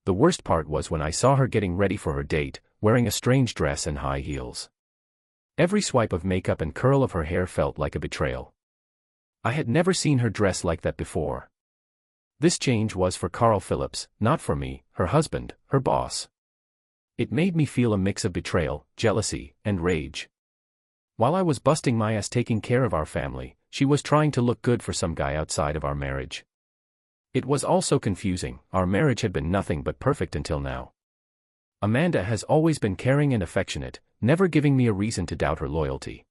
The worst part was when I saw her getting ready for her date, wearing a strange dress and high heels. Every swipe of makeup and curl of her hair felt like a betrayal. I had never seen her dress like that before. This change was for Carl Phillips, not for me, her husband, her boss. It made me feel a mix of betrayal, jealousy, and rage. While I was busting my ass taking care of our family, she was trying to look good for some guy outside of our marriage. It was also confusing. Our marriage had been nothing but perfect until now. Amanda has always been caring and affectionate, never giving me a reason to doubt her loyalty.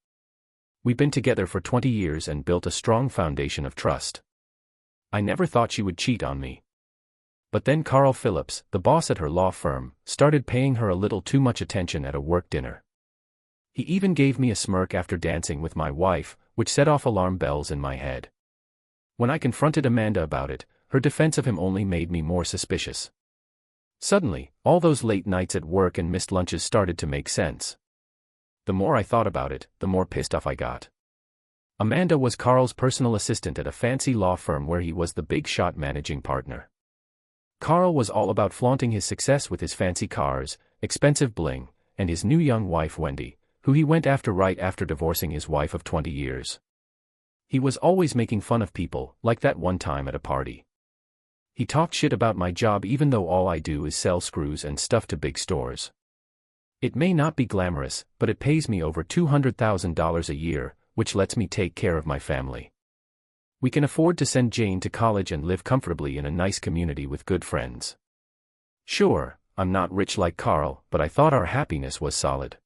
We've been together for 20 years and built a strong foundation of trust. I never thought she would cheat on me. But then Carl Phillips, the boss at her law firm, started paying her a little too much attention at a work dinner. He even gave me a smirk after dancing with my wife, which set off alarm bells in my head. When I confronted Amanda about it, her defense of him only made me more suspicious. Suddenly, all those late nights at work and missed lunches started to make sense. The more I thought about it, the more pissed off I got. Amanda was Carl's personal assistant at a fancy law firm where he was the big shot managing partner. Carl was all about flaunting his success with his fancy cars, expensive bling, and his new young wife Wendy, who he went after right after divorcing his wife of 20 years. He was always making fun of people, like that one time at a party. He talked shit about my job even though all I do is sell screws and stuff to big stores. It may not be glamorous, but it pays me over $200,000 a year, which lets me take care of my family. We can afford to send Jane to college and live comfortably in a nice community with good friends. Sure, I'm not rich like Carl, but I thought our happiness was solid.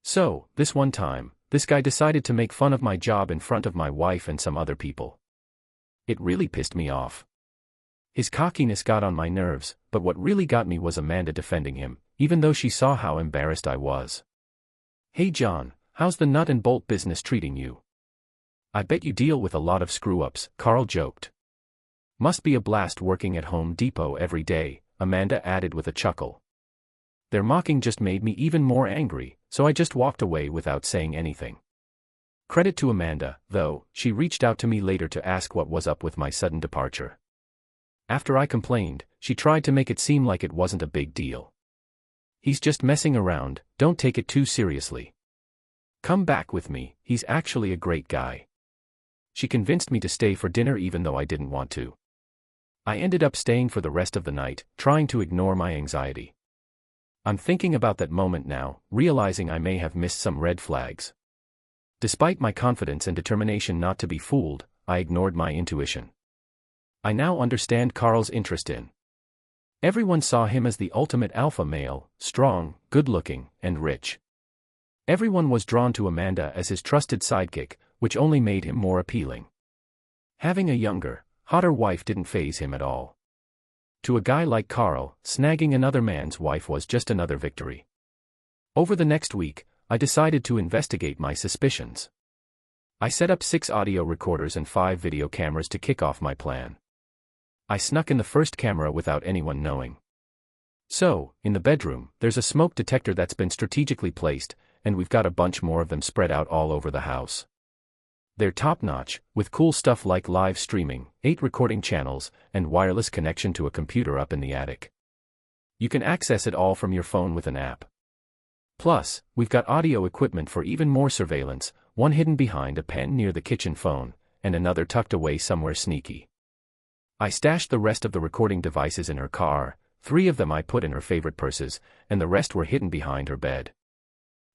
So, this one time, this guy decided to make fun of my job in front of my wife and some other people. It really pissed me off. His cockiness got on my nerves, but what really got me was Amanda defending him, even though she saw how embarrassed I was. "Hey John, how's the nut and bolt business treating you? I bet you deal with a lot of screw-ups," Carl joked. "Must be a blast working at Home Depot every day," Amanda added with a chuckle. Their mocking just made me even more angry, so I just walked away without saying anything. Credit to Amanda, though, she reached out to me later to ask what was up with my sudden departure. After I complained, she tried to make it seem like it wasn't a big deal. "He's just messing around, don't take it too seriously. Come back with me, he's actually a great guy." She convinced me to stay for dinner even though I didn't want to. I ended up staying for the rest of the night, trying to ignore my anxiety. I'm thinking about that moment now, realizing I may have missed some red flags. Despite my confidence and determination not to be fooled, I ignored my intuition. I now understand Carl's interest in. Everyone saw him as the ultimate alpha male, strong, good-looking, and rich. Everyone was drawn to Amanda as his trusted sidekick, which only made him more appealing. Having a younger, hotter wife didn't faze him at all. To a guy like Carl, snagging another man's wife was just another victory. Over the next week, I decided to investigate my suspicions. I set up 6 audio recorders and 5 video cameras to kick off my plan. I snuck in the first camera without anyone knowing. So, in the bedroom, there's a smoke detector that's been strategically placed, and we've got a bunch more of them spread out all over the house. They're top-notch, with cool stuff like live streaming, 8 recording channels, and wireless connection to a computer up in the attic. You can access it all from your phone with an app. Plus, we've got audio equipment for even more surveillance, one hidden behind a pen near the kitchen phone, and another tucked away somewhere sneaky. I stashed the rest of the recording devices in her car, 3 of them I put in her favorite purses, and the rest were hidden behind her bed.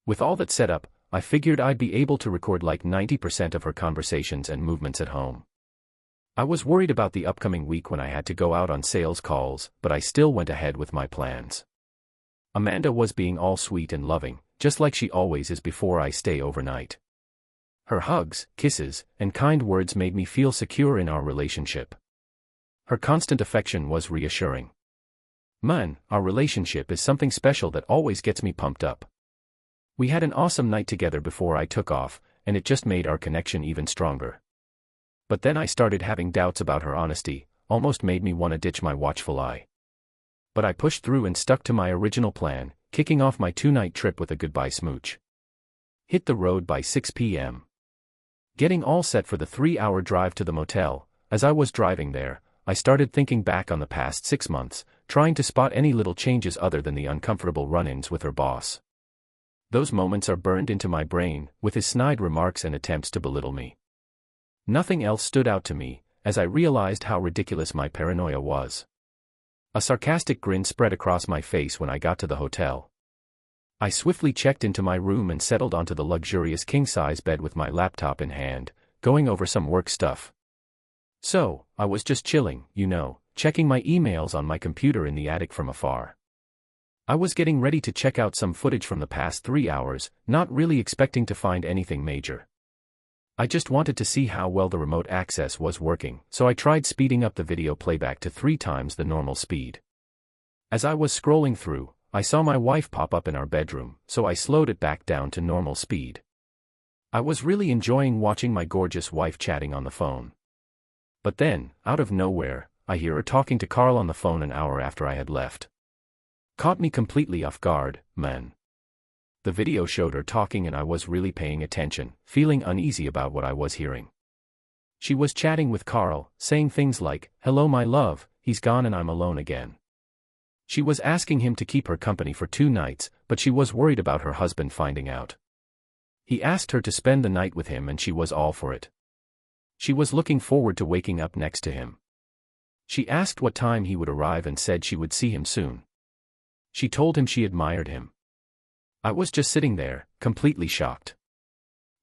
With all that set up, I figured I'd be able to record like 90% of her conversations and movements at home. I was worried about the upcoming week when I had to go out on sales calls, but I still went ahead with my plans. Amanda was being all sweet and loving, just like she always is before I stay overnight. Her hugs, kisses, and kind words made me feel secure in our relationship. Her constant affection was reassuring. Man, our relationship is something special that always gets me pumped up. We had an awesome night together before I took off, and it just made our connection even stronger. But then I started having doubts about her honesty, almost made me want to ditch my watchful eye. But I pushed through and stuck to my original plan, kicking off my 2-night trip with a goodbye smooch. Hit the road by 6 p.m. Getting all set for the 3-hour drive to the motel, as I was driving there, I started thinking back on the past 6 months, trying to spot any little changes other than the uncomfortable run-ins with her boss. Those moments are burned into my brain, with his snide remarks and attempts to belittle me. Nothing else stood out to me, as I realized how ridiculous my paranoia was. A sarcastic grin spread across my face when I got to the hotel. I swiftly checked into my room and settled onto the luxurious king-size bed with my laptop in hand, going over some work stuff. So, I was just chilling, checking my emails on my computer in the attic from afar. I was getting ready to check out some footage from the past 3 hours, not really expecting to find anything major. I just wanted to see how well the remote access was working, so I tried speeding up the video playback to 3 times the normal speed. As I was scrolling through, I saw my wife pop up in our bedroom, so I slowed it back down to normal speed. I was really enjoying watching my gorgeous wife chatting on the phone. But then, out of nowhere, I hear her talking to Carl on the phone an hour after I had left. Caught me completely off guard, man. The video showed her talking and I was really paying attention, feeling uneasy about what I was hearing. She was chatting with Carl, saying things like, "Hello my love, he's gone and I'm alone again." She was asking him to keep her company for 2 nights, but she was worried about her husband finding out. He asked her to spend the night with him and she was all for it. She was looking forward to waking up next to him. She asked what time he would arrive and said she would see him soon. She told him she admired him. I was just sitting there, completely shocked.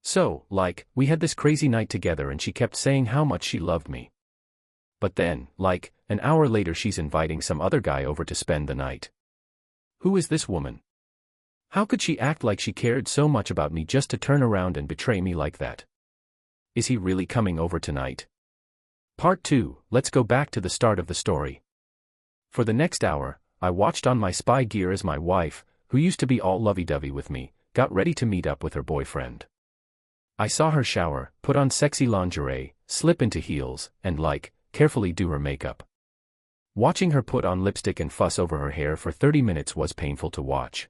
So, we had this crazy night together and she kept saying how much she loved me. But then, an hour later she's inviting some other guy over to spend the night. Who is this woman? How could she act like she cared so much about me just to turn around and betray me like that? Is he really coming over tonight? Part 2, let's go back to the start of the story. For the next hour, I watched on my spy gear as my wife, who used to be all lovey-dovey with me, got ready to meet up with her boyfriend. I saw her shower, put on sexy lingerie, slip into heels, and carefully do her makeup. Watching her put on lipstick and fuss over her hair for 30 minutes was painful to watch.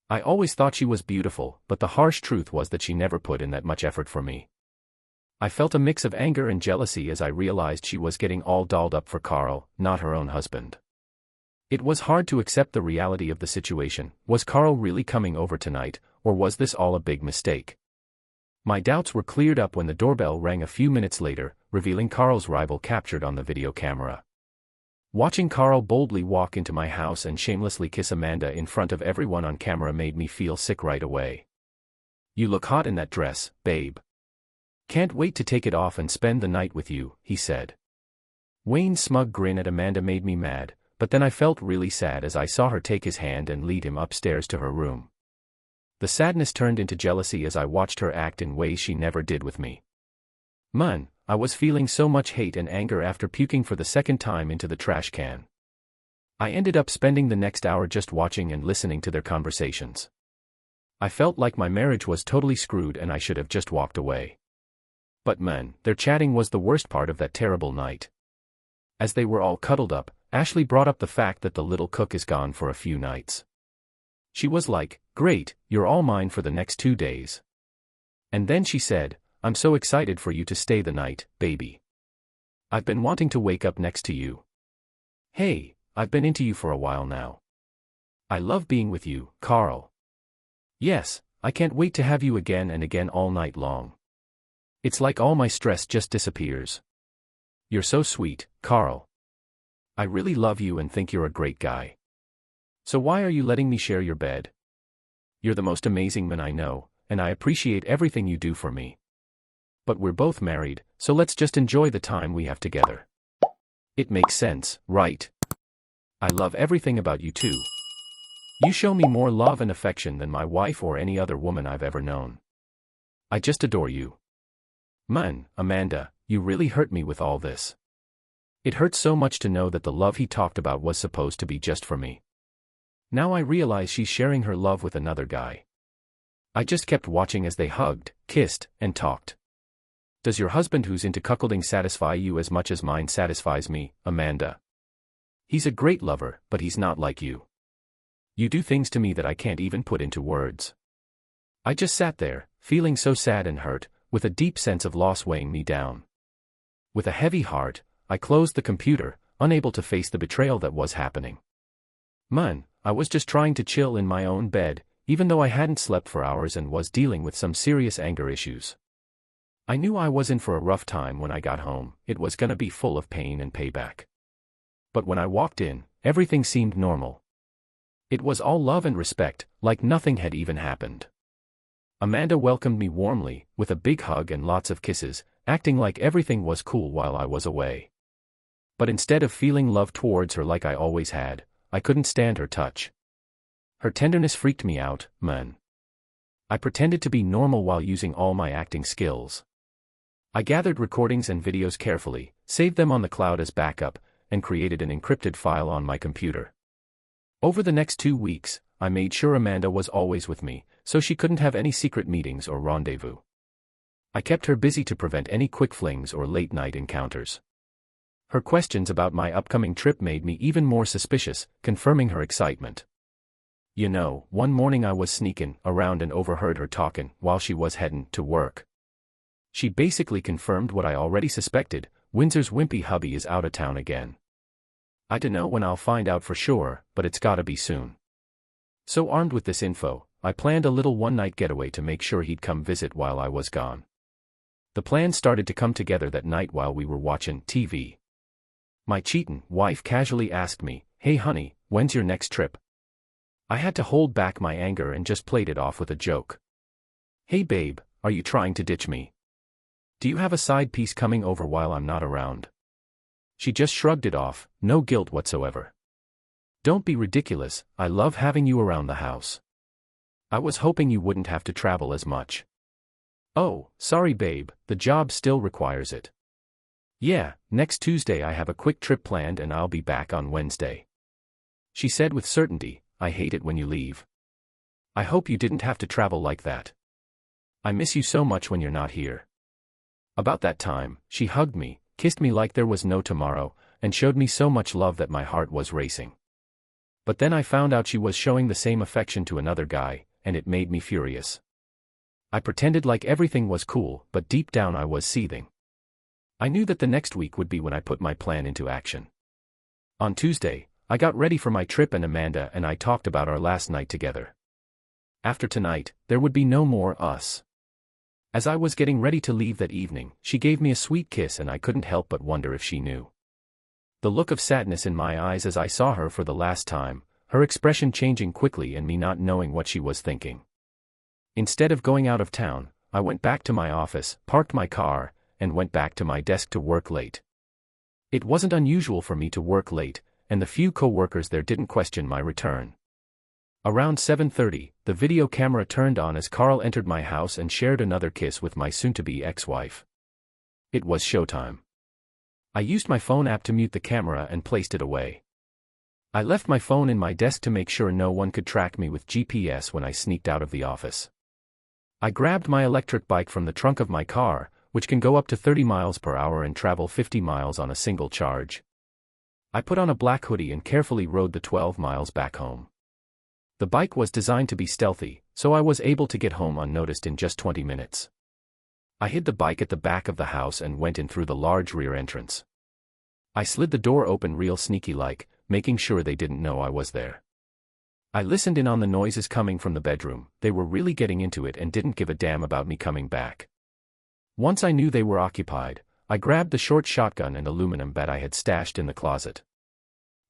I always thought she was beautiful, but the harsh truth was that she never put in that much effort for me. I felt a mix of anger and jealousy as I realized she was getting all dolled up for Carl, not her own husband. It was hard to accept the reality of the situation. Was Carl really coming over tonight, or was this all a big mistake? My doubts were cleared up when the doorbell rang a few minutes later, revealing Carl's rival captured on the video camera. Watching Carl boldly walk into my house and shamelessly kiss Amanda in front of everyone on camera made me feel sick right away. "You look hot in that dress, babe. Can't wait to take it off and spend the night with you," he said. Wayne's smug grin at Amanda made me mad, but then I felt really sad as I saw her take his hand and lead him upstairs to her room. The sadness turned into jealousy as I watched her act in ways she never did with me. Man, I was feeling so much hate and anger after puking for the second time into the trash can. I ended up spending the next hour just watching and listening to their conversations. I felt like my marriage was totally screwed and I should have just walked away. But man, their chatting was the worst part of that terrible night. As they were all cuddled up, Ashley brought up the fact that the little cook is gone for a few nights. She was like, "Great, you're all mine for the next 2 days." And then she said, "I'm so excited for you to stay the night, baby. I've been wanting to wake up next to you. Hey, I've been into you for a while now. I love being with you, Carl. Yes, I can't wait to have you again and again all night long. It's like all my stress just disappears. You're so sweet, Carl. I really love you and think you're a great guy. So why are you letting me share your bed? You're the most amazing man I know, and I appreciate everything you do for me. But we're both married, so let's just enjoy the time we have together. It makes sense, right? I love everything about you too. You show me more love and affection than my wife or any other woman I've ever known. I just adore you. Man, Amanda, you really hurt me with all this. It hurts so much to know that the love he talked about was supposed to be just for me. Now I realize she's sharing her love with another guy. I just kept watching as they hugged, kissed, and talked. Does your husband who's into cuckolding satisfy you as much as mine satisfies me, Amanda? He's a great lover, but he's not like you. You do things to me that I can't even put into words. I just sat there, feeling so sad and hurt, with a deep sense of loss weighing me down. With a heavy heart, I closed the computer, unable to face the betrayal that was happening. Man, I was just trying to chill in my own bed, even though I hadn't slept for hours and was dealing with some serious anger issues. I knew I was in for a rough time when I got home. It was gonna be full of pain and payback. But when I walked in, everything seemed normal. It was all love and respect, like nothing had even happened. Amanda welcomed me warmly, with a big hug and lots of kisses, acting like everything was cool while I was away. But instead of feeling love towards her like I always had, I couldn't stand her touch. Her tenderness freaked me out, man. I pretended to be normal while using all my acting skills. I gathered recordings and videos carefully, saved them on the cloud as backup, and created an encrypted file on my computer. Over the next 2 weeks, I made sure Amanda was always with me, so she couldn't have any secret meetings or rendezvous. I kept her busy to prevent any quick flings or late-night encounters. Her questions about my upcoming trip made me even more suspicious, confirming her excitement. You know, one morning I was sneaking around and overheard her talking while she was heading to work. She basically confirmed what I already suspected: Windsor's wimpy hubby is out of town again. I dunno when I'll find out for sure, but it's gotta be soon. So armed with this info, I planned a little one-night getaway to make sure he'd come visit while I was gone. The plan started to come together that night while we were watching TV. My cheatin' wife casually asked me, "Hey honey, when's your next trip?" I had to hold back my anger and just played it off with a joke. "Hey babe, are you trying to ditch me? Do you have a side piece coming over while I'm not around?" She just shrugged it off, no guilt whatsoever. "Don't be ridiculous, I love having you around the house. I was hoping you wouldn't have to travel as much." "Oh, sorry babe, the job still requires it." "Yeah, next Tuesday I have a quick trip planned and I'll be back on Wednesday." She said with certainty, "I hate it when you leave. I hope you didn't have to travel like that. I miss you so much when you're not here." About that time, she hugged me, kissed me like there was no tomorrow, and showed me so much love that my heart was racing. But then I found out she was showing the same affection to another guy, and it made me furious. I pretended like everything was cool, but deep down I was seething. I knew that the next week would be when I put my plan into action. On Tuesday, I got ready for my trip and Amanda and I talked about our last night together. After tonight, there would be no more us. As I was getting ready to leave that evening, she gave me a sweet kiss and I couldn't help but wonder if she knew. The look of sadness in my eyes as I saw her for the last time, her expression changing quickly and me not knowing what she was thinking. Instead of going out of town, I went back to my office, parked my car, and went back to my desk to work late. It wasn't unusual for me to work late, and the few co-workers there didn't question my return. Around 7:30, the video camera turned on as Carl entered my house and shared another kiss with my soon-to-be ex-wife. It was showtime. I used my phone app to mute the camera and placed it away. I left my phone in my desk to make sure no one could track me with GPS when I sneaked out of the office. I grabbed my electric bike from the trunk of my car, which can go up to 30 miles per hour and travel 50 miles on a single charge. I put on a black hoodie and carefully rode the 12 miles back home. The bike was designed to be stealthy, so I was able to get home unnoticed in just 20 minutes. I hid the bike at the back of the house and went in through the large rear entrance. I slid the door open real sneaky-like, making sure they didn't know I was there. I listened in on the noises coming from the bedroom. They were really getting into it and didn't give a damn about me coming back. Once I knew they were occupied, I grabbed the short shotgun and aluminum bat I had stashed in the closet.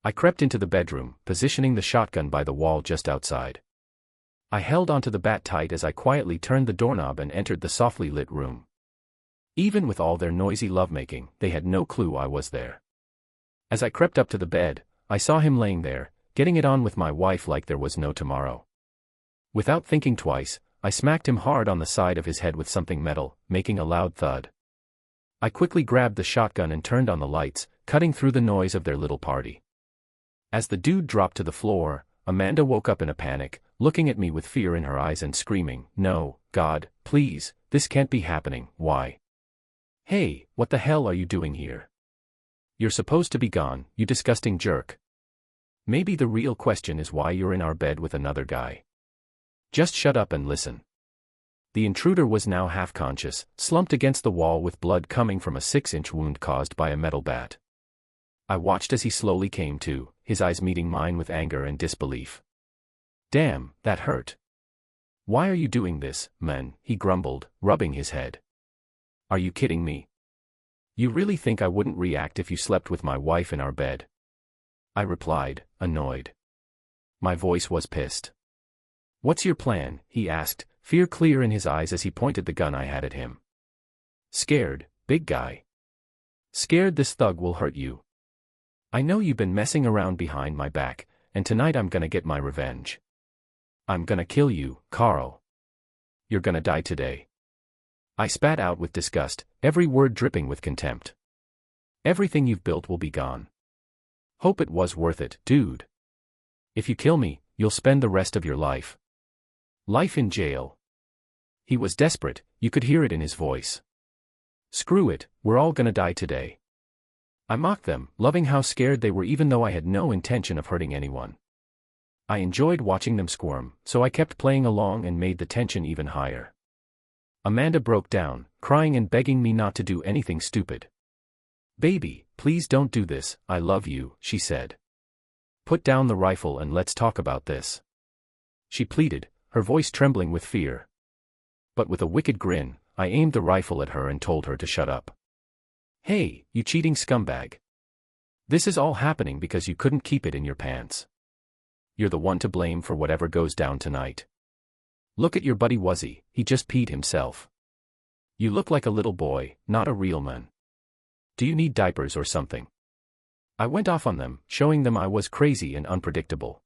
I crept into the bedroom, positioning the shotgun by the wall just outside. I held onto the bat tight as I quietly turned the doorknob and entered the softly lit room. Even with all their noisy lovemaking, they had no clue I was there. As I crept up to the bed, I saw him laying there, getting it on with my wife like there was no tomorrow. Without thinking twice, I smacked him hard on the side of his head with something metal, making a loud thud. I quickly grabbed the shotgun and turned on the lights, cutting through the noise of their little party. As the dude dropped to the floor, Amanda woke up in a panic, looking at me with fear in her eyes and screaming, "No, God, please, this can't be happening, why? Hey, what the hell are you doing here? You're supposed to be gone, you disgusting jerk. Maybe the real question is why you're in our bed with another guy. Just shut up and listen." The intruder was now half conscious, slumped against the wall with blood coming from a 6-inch wound caused by a metal bat. I watched as he slowly came to, his eyes meeting mine with anger and disbelief. Damn, that hurt. Why are you doing this, man? He grumbled, rubbing his head. Are you kidding me? You really think I wouldn't react if you slept with my wife in our bed? I replied, annoyed. My voice was pissed. What's your plan? He asked, fear clear in his eyes as he pointed the gun I had at him. Scared, big guy. Scared this thug will hurt you. I know you've been messing around behind my back, and tonight I'm gonna get my revenge. I'm gonna kill you, Carl. You're gonna die today. I spat out with disgust, every word dripping with contempt. Everything you've built will be gone. Hope it was worth it, dude. If you kill me, you'll spend the rest of your life. Life in jail. He was desperate, you could hear it in his voice. Screw it, we're all gonna die today. I mocked them, loving how scared they were even though I had no intention of hurting anyone. I enjoyed watching them squirm, so I kept playing along and made the tension even higher. Amanda broke down, crying and begging me not to do anything stupid. Baby, please don't do this, I love you, she said. Put down the rifle and let's talk about this. She pleaded, her voice trembling with fear. But with a wicked grin, I aimed the rifle at her and told her to shut up. Hey, you cheating scumbag. This is all happening because you couldn't keep it in your pants. You're the one to blame for whatever goes down tonight. Look at your buddy Wuzzy, he just peed himself. You look like a little boy, not a real man. Do you need diapers or something? I went off on them, showing them I was crazy and unpredictable.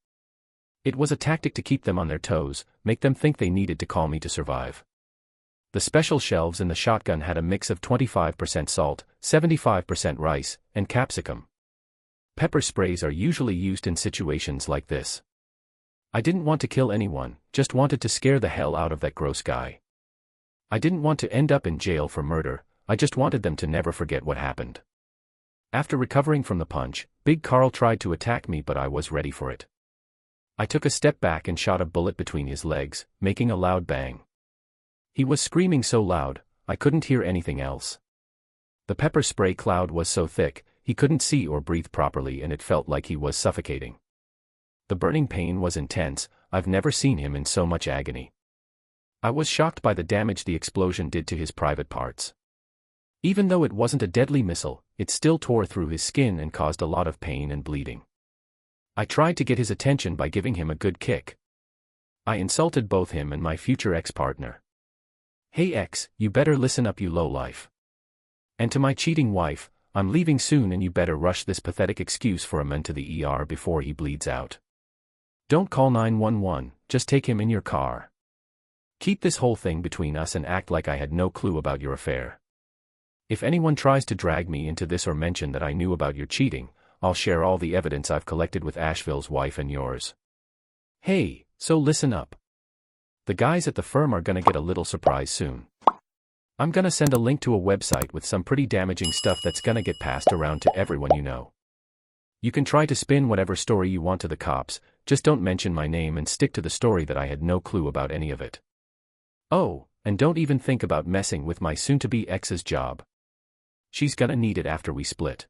It was a tactic to keep them on their toes, make them think they needed to call me to survive. The special shelves in the shotgun had a mix of 25% salt, 75% rice, and capsicum. Pepper sprays are usually used in situations like this. I didn't want to kill anyone, just wanted to scare the hell out of that gross guy. I didn't want to end up in jail for murder, I just wanted them to never forget what happened. After recovering from the punch, Big Carl tried to attack me but I was ready for it. I took a step back and shot a bullet between his legs, making a loud bang. He was screaming so loud, I couldn't hear anything else. The pepper spray cloud was so thick, he couldn't see or breathe properly and it felt like he was suffocating. The burning pain was intense, I've never seen him in so much agony. I was shocked by the damage the explosion did to his private parts. Even though it wasn't a deadly missile, it still tore through his skin and caused a lot of pain and bleeding. I tried to get his attention by giving him a good kick. I insulted both him and my future ex-partner. Hey ex, you better listen up you lowlife. And to my cheating wife, I'm leaving soon and you better rush this pathetic excuse for a man to the ER before he bleeds out. Don't call 911, just take him in your car. Keep this whole thing between us and act like I had no clue about your affair. If anyone tries to drag me into this or mention that I knew about your cheating, I'll share all the evidence I've collected with Asheville's wife and yours. Hey, so listen up. The guys at the firm are gonna get a little surprise soon. I'm gonna send a link to a website with some pretty damaging stuff that's gonna get passed around to everyone you know. You can try to spin whatever story you want to the cops, just don't mention my name and stick to the story that I had no clue about any of it. Oh, and don't even think about messing with my soon-to-be ex's job. She's gonna need it after we split.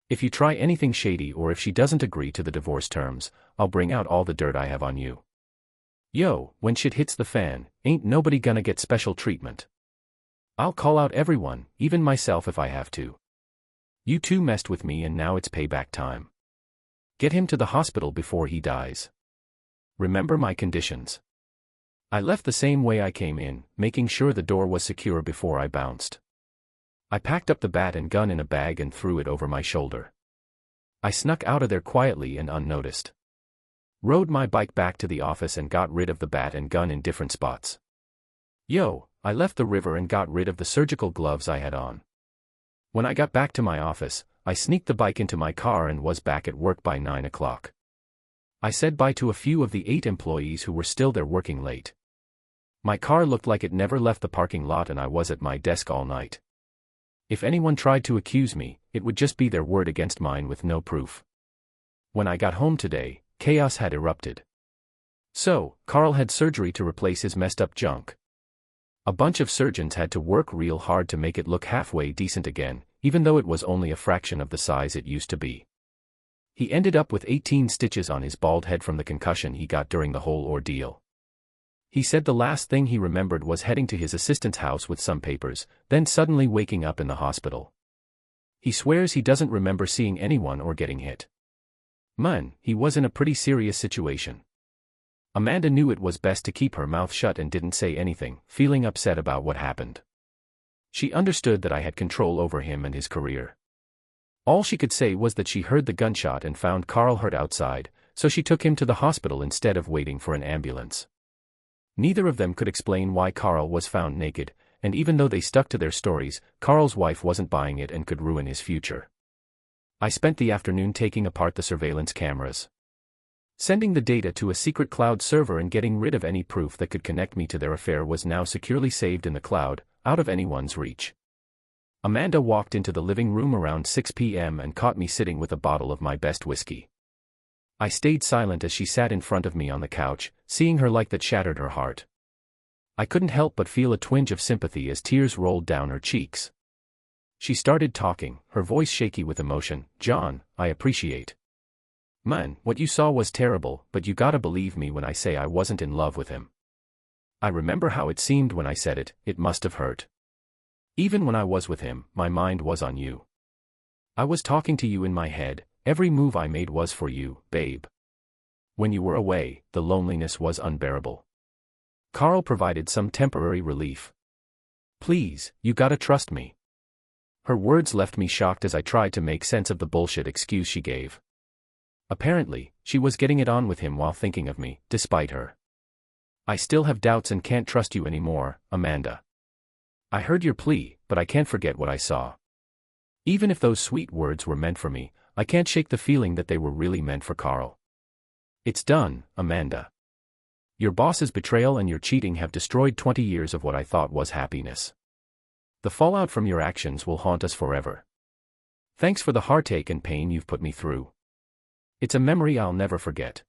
If you try anything shady or if she doesn't agree to the divorce terms, I'll bring out all the dirt I have on you. Yo, when shit hits the fan, ain't nobody gonna get special treatment. I'll call out everyone, even myself if I have to. You two messed with me and now it's payback time. Get him to the hospital before he dies. Remember my conditions. I left the same way I came in, making sure the door was secure before I bounced. I packed up the bat and gun in a bag and threw it over my shoulder. I snuck out of there quietly and unnoticed. Rode my bike back to the office and got rid of the bat and gun in different spots. Yo, I left the river and got rid of the surgical gloves I had on. When I got back to my office, I sneaked the bike into my car and was back at work by 9 o'clock. I said bye to a few of the 8 employees who were still there working late. My car looked like it never left the parking lot and I was at my desk all night. If anyone tried to accuse me, it would just be their word against mine with no proof. When I got home today, chaos had erupted. So, Carl had surgery to replace his messed up junk. A bunch of surgeons had to work real hard to make it look halfway decent again, even though it was only a fraction of the size it used to be. He ended up with 18 stitches on his bald head from the concussion he got during the whole ordeal. He said the last thing he remembered was heading to his assistant's house with some papers, then suddenly waking up in the hospital. He swears he doesn't remember seeing anyone or getting hit. Man, he was in a pretty serious situation. Amanda knew it was best to keep her mouth shut and didn't say anything, feeling upset about what happened. She understood that I had control over him and his career. All she could say was that she heard the gunshot and found Carl hurt outside, so she took him to the hospital instead of waiting for an ambulance. Neither of them could explain why Carl was found naked, and even though they stuck to their stories, Carl's wife wasn't buying it and could ruin his future. I spent the afternoon taking apart the surveillance cameras, sending the data to a secret cloud server and getting rid of any proof that could connect me to their affair was now securely saved in the cloud, out of anyone's reach. Amanda walked into the living room around 6 p.m. and caught me sitting with a bottle of my best whiskey. I stayed silent as she sat in front of me on the couch, seeing her like that shattered her heart. I couldn't help but feel a twinge of sympathy as tears rolled down her cheeks. She started talking, her voice shaky with emotion. "John, I appreciate. Man, what you saw was terrible, but you gotta believe me when I say I wasn't in love with him. I remember how it seemed when I said it, it must have hurt. Even when I was with him, my mind was on you. I was talking to you in my head, every move I made was for you, babe. When you were away, the loneliness was unbearable." Carl provided some temporary relief. "Please, you gotta trust me." Her words left me shocked as I tried to make sense of the bullshit excuse she gave. Apparently, she was getting it on with him while thinking of me, despite her. "I still have doubts and can't trust you anymore, Amanda. I heard your plea, but I can't forget what I saw. Even if those sweet words were meant for me, I can't shake the feeling that they were really meant for Carl. It's done, Amanda. Your boss's betrayal and your cheating have destroyed 20 years of what I thought was happiness. The fallout from your actions will haunt us forever. Thanks for the heartache and pain you've put me through. It's a memory I'll never forget."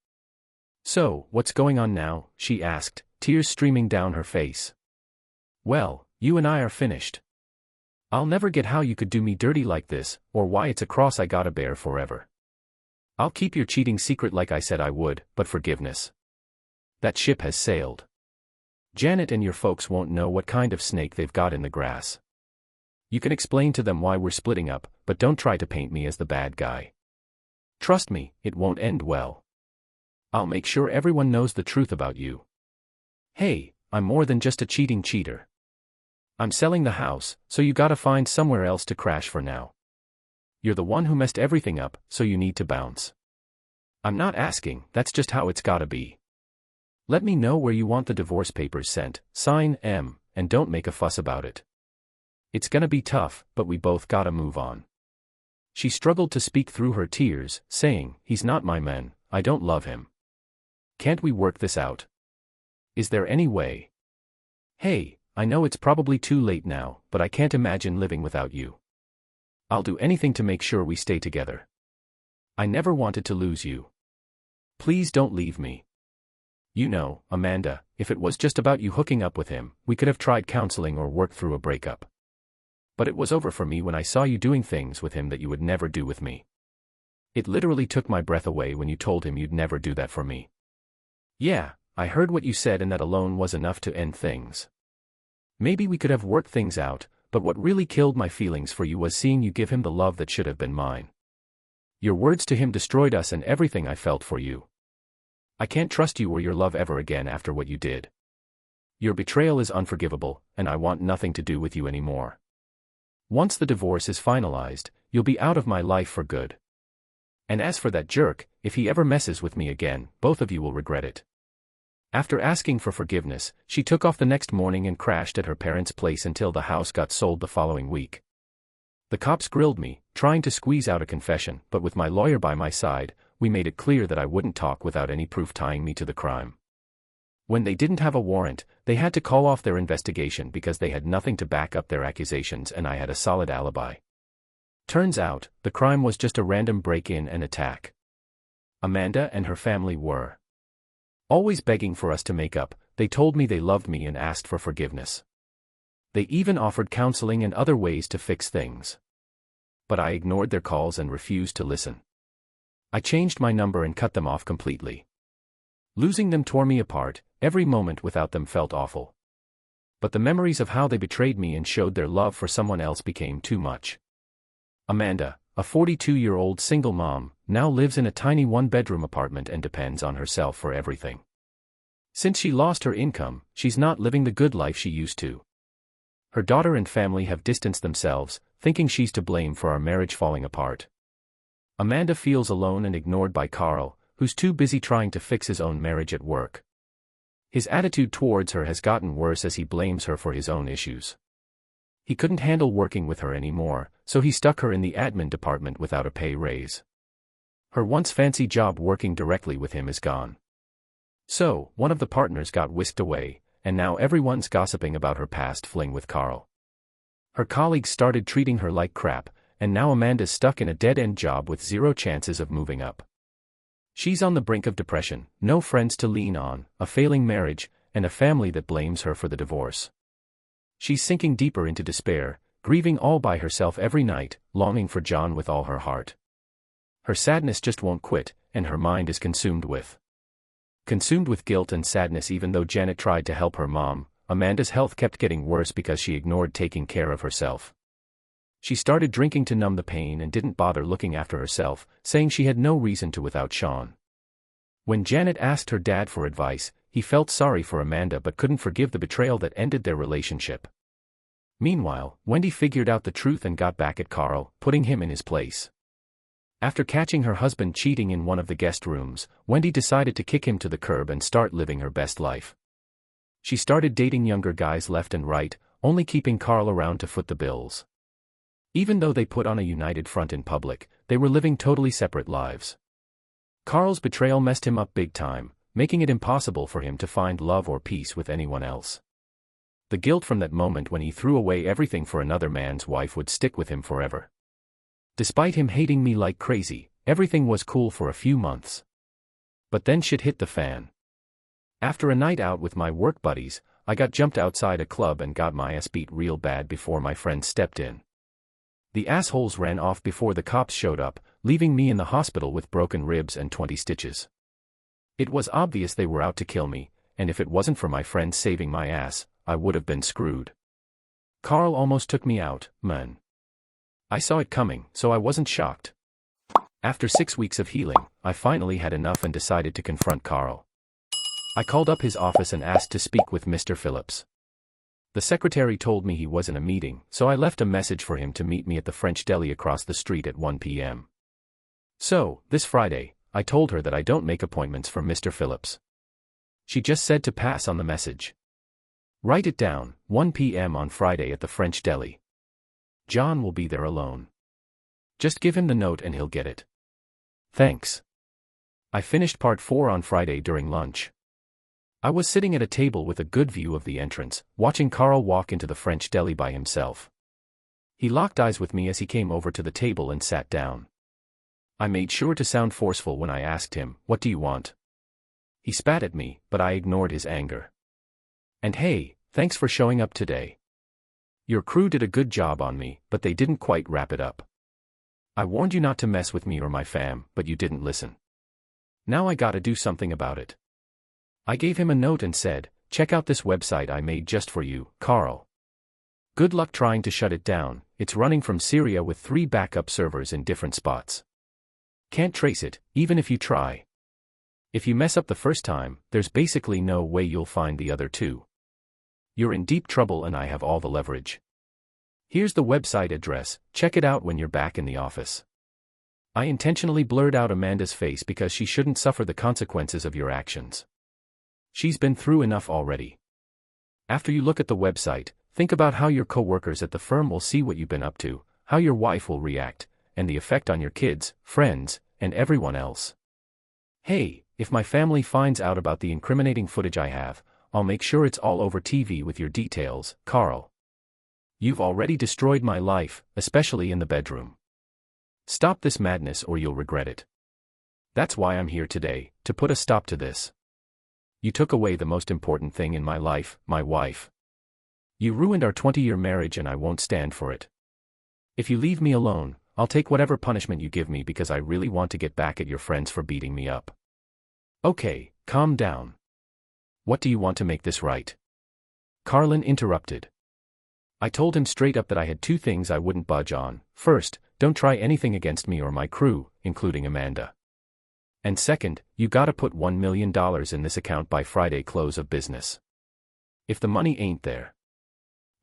"So, what's going on now?" she asked, tears streaming down her face. "Well, you and I are finished. I'll never get how you could do me dirty like this, or why it's a cross I gotta bear forever. I'll keep your cheating secret like I said I would, but forgiveness. That ship has sailed. Janet and your folks won't know what kind of snake they've got in the grass. You can explain to them why we're splitting up, but don't try to paint me as the bad guy. Trust me, it won't end well. I'll make sure everyone knows the truth about you. Hey, I'm more than just a cheating cheater. I'm selling the house, so you gotta find somewhere else to crash for now. You're the one who messed everything up, so you need to bounce. I'm not asking, that's just how it's gotta be. Let me know where you want the divorce papers sent, sign M, and don't make a fuss about it. It's gonna be tough, but we both gotta move on." She struggled to speak through her tears, saying, "He's not my man, I don't love him. Can't we work this out? Is there any way? Hey, I know it's probably too late now, but I can't imagine living without you. I'll do anything to make sure we stay together. I never wanted to lose you. Please don't leave me. You know, Amanda, if it was just about you hooking up with him, we could have tried counseling or worked through a breakup. But it was over for me when I saw you doing things with him that you would never do with me. It literally took my breath away when you told him you'd never do that for me. Yeah, I heard what you said and that alone was enough to end things. Maybe we could have worked things out, but what really killed my feelings for you was seeing you give him the love that should have been mine. Your words to him destroyed us and everything I felt for you. I can't trust you or your love ever again after what you did. Your betrayal is unforgivable, and I want nothing to do with you anymore. Once the divorce is finalized, you'll be out of my life for good. And as for that jerk, if he ever messes with me again, both of you will regret it." After asking for forgiveness, she took off the next morning and crashed at her parents' place until the house got sold the following week. The cops grilled me, trying to squeeze out a confession, but with my lawyer by my side, we made it clear that I wouldn't talk without any proof tying me to the crime. When they didn't have a warrant, they had to call off their investigation because they had nothing to back up their accusations and I had a solid alibi. Turns out, the crime was just a random break-in and attack. Amanda and her family were always begging for us to make up. They told me they loved me and asked for forgiveness. They even offered counseling and other ways to fix things. but I ignored their calls and refused to listen. I changed my number and cut them off completely. Losing them tore me apart. Every moment without them felt awful. But the memories of how they betrayed me and showed their love for someone else became too much. Amanda, a 42-year-old single mom, now lives in a tiny one-bedroom apartment and depends on herself for everything. Since she lost her income, she's not living the good life she used to. Her daughter and family have distanced themselves, thinking she's to blame for our marriage falling apart. Amanda feels alone and ignored by Carl, who's too busy trying to fix his own marriage at work. His attitude towards her has gotten worse as he blames her for his own issues. He couldn't handle working with her anymore, so he stuck her in the admin department without a pay raise. Her once fancy job working directly with him is gone. So, one of the partners got whisked away, and now everyone's gossiping about her past fling with Carl. Her colleagues started treating her like crap, and now Amanda's stuck in a dead-end job with zero chances of moving up. She's on the brink of depression, no friends to lean on, a failing marriage, and a family that blames her for the divorce. She's sinking deeper into despair, grieving all by herself every night, longing for John with all her heart. Her sadness just won't quit, and her mind is consumed with guilt and sadness. Even though Janet tried to help her mom, Amanda's health kept getting worse because she ignored taking care of herself. She started drinking to numb the pain and didn't bother looking after herself, saying she had no reason to without Sean. When Janet asked her dad for advice, he felt sorry for Amanda but couldn't forgive the betrayal that ended their relationship. Meanwhile, Wendy figured out the truth and got back at Carl, putting him in his place. After catching her husband cheating in one of the guest rooms, Wendy decided to kick him to the curb and start living her best life. She started dating younger guys left and right, only keeping Carl around to foot the bills. Even though they put on a united front in public, they were living totally separate lives. Carl's betrayal messed him up big time, making it impossible for him to find love or peace with anyone else. The guilt from that moment when he threw away everything for another man's wife would stick with him forever. Despite him hating me like crazy, everything was cool for a few months. But then shit hit the fan. After a night out with my work buddies, I got jumped outside a club and got my ass beat real bad before my friends stepped in. The assholes ran off before the cops showed up, leaving me in the hospital with broken ribs and 20 stitches. It was obvious they were out to kill me, and if it wasn't for my friends saving my ass, I would have been screwed. Carl almost took me out, man. I saw it coming, so I wasn't shocked. After 6 weeks of healing, I finally had enough and decided to confront Carl. I called up his office and asked to speak with Mr. Phillips. The secretary told me he was in a meeting, so I left a message for him to meet me at the French deli across the street at 1 p.m. So, this Friday, I told her that I don't make appointments for Mr. Phillips. She just said to pass on the message. Write it down, 1 p.m. on Friday at the French deli. John will be there alone. Just give him the note and he'll get it. Thanks. I finished part 4 on Friday during lunch. I was sitting at a table with a good view of the entrance, watching Carl walk into the French deli by himself. He locked eyes with me as he came over to the table and sat down. I made sure to sound forceful when I asked him, "What do you want?" He spat at me, but I ignored his anger. "And hey, thanks for showing up today. Your crew did a good job on me, but they didn't quite wrap it up. I warned you not to mess with me or my fam, but you didn't listen. Now I gotta do something about it." I gave him a note and said, "Check out this website I made just for you, Carl. Good luck trying to shut it down. It's running from Syria with 3 backup servers in different spots. Can't trace it, even if you try. If you mess up the first time, there's basically no way you'll find the other 2. You're in deep trouble and I have all the leverage. Here's the website address, check it out when you're back in the office." I intentionally blurred out Amanda's face because she shouldn't suffer the consequences of your actions. She's been through enough already. After you look at the website, think about how your co-workers at the firm will see what you've been up to, how your wife will react, and the effect on your kids, friends, and everyone else. Hey, if my family finds out about the incriminating footage I have, I'll make sure it's all over TV with your details, Carl. You've already destroyed my life, especially in the bedroom. Stop this madness or you'll regret it. That's why I'm here today, to put a stop to this. You took away the most important thing in my life, my wife. You ruined our 20-year marriage and I won't stand for it. If you leave me alone, I'll take whatever punishment you give me because I really want to get back at your friends for beating me up. Okay, calm down. What do you want to make this right? Carlin interrupted. I told him straight up that I had two things I wouldn't budge on. First, don't try anything against me or my crew, including Amanda. And second, you gotta put $1 million in this account by Friday close of business. If the money ain't there,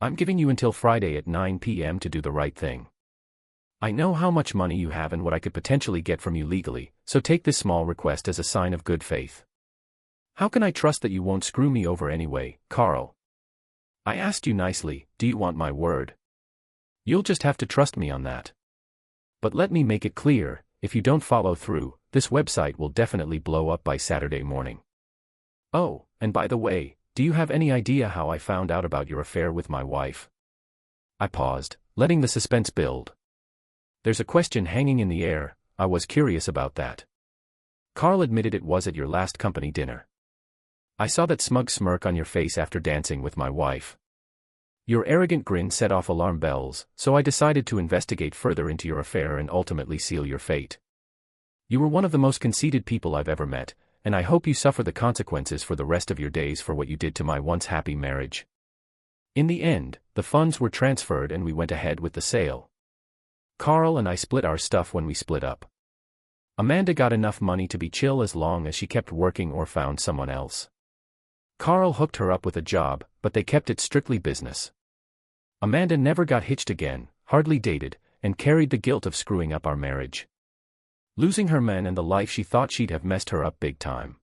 I'm giving you until Friday at 9 p.m. to do the right thing. I know how much money you have and what I could potentially get from you legally, so take this small request as a sign of good faith. How can I trust that you won't screw me over anyway, Carl? I asked you nicely, do you want my word? You'll just have to trust me on that. But let me make it clear, if you don't follow through, this website will definitely blow up by Saturday morning. Oh, and by the way, do you have any idea how I found out about your affair with my wife? I paused, letting the suspense build. There's a question hanging in the air, I was curious about that. Carl admitted it was at your last company dinner. I saw that smug smirk on your face after dancing with my wife. Your arrogant grin set off alarm bells, so I decided to investigate further into your affair and ultimately seal your fate. You were one of the most conceited people I've ever met, and I hope you suffer the consequences for the rest of your days for what you did to my once happy marriage. In the end, the funds were transferred and we went ahead with the sale. Carl and I split our stuff when we split up. Amanda got enough money to be chill as long as she kept working or found someone else. Carl hooked her up with a job, but they kept it strictly business. Amanda never got hitched again, hardly dated, and carried the guilt of screwing up our marriage. Losing her man and the life she thought she'd have messed her up big time.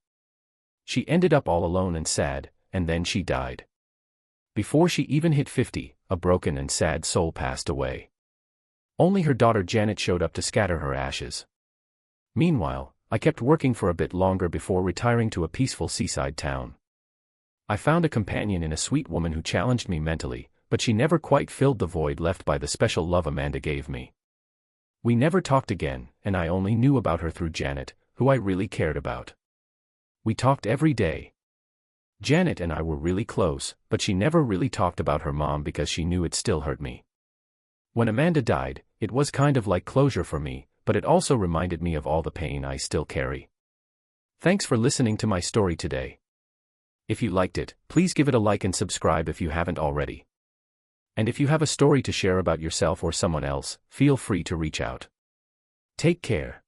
She ended up all alone and sad, and then she died. Before she even hit 50, a broken and sad soul passed away. Only her daughter Janet showed up to scatter her ashes. Meanwhile, I kept working for a bit longer before retiring to a peaceful seaside town. I found a companion in a sweet woman who challenged me mentally, but she never quite filled the void left by the special love Amanda gave me. We never talked again, and I only knew about her through Janet, who I really cared about. We talked every day. Janet and I were really close, but she never really talked about her mom because she knew it still hurt me. When Amanda died, it was kind of like closure for me, but it also reminded me of all the pain I still carry. Thanks for listening to my story today. If you liked it, please give it a like and subscribe if you haven't already. And if you have a story to share about yourself or someone else, feel free to reach out. Take care.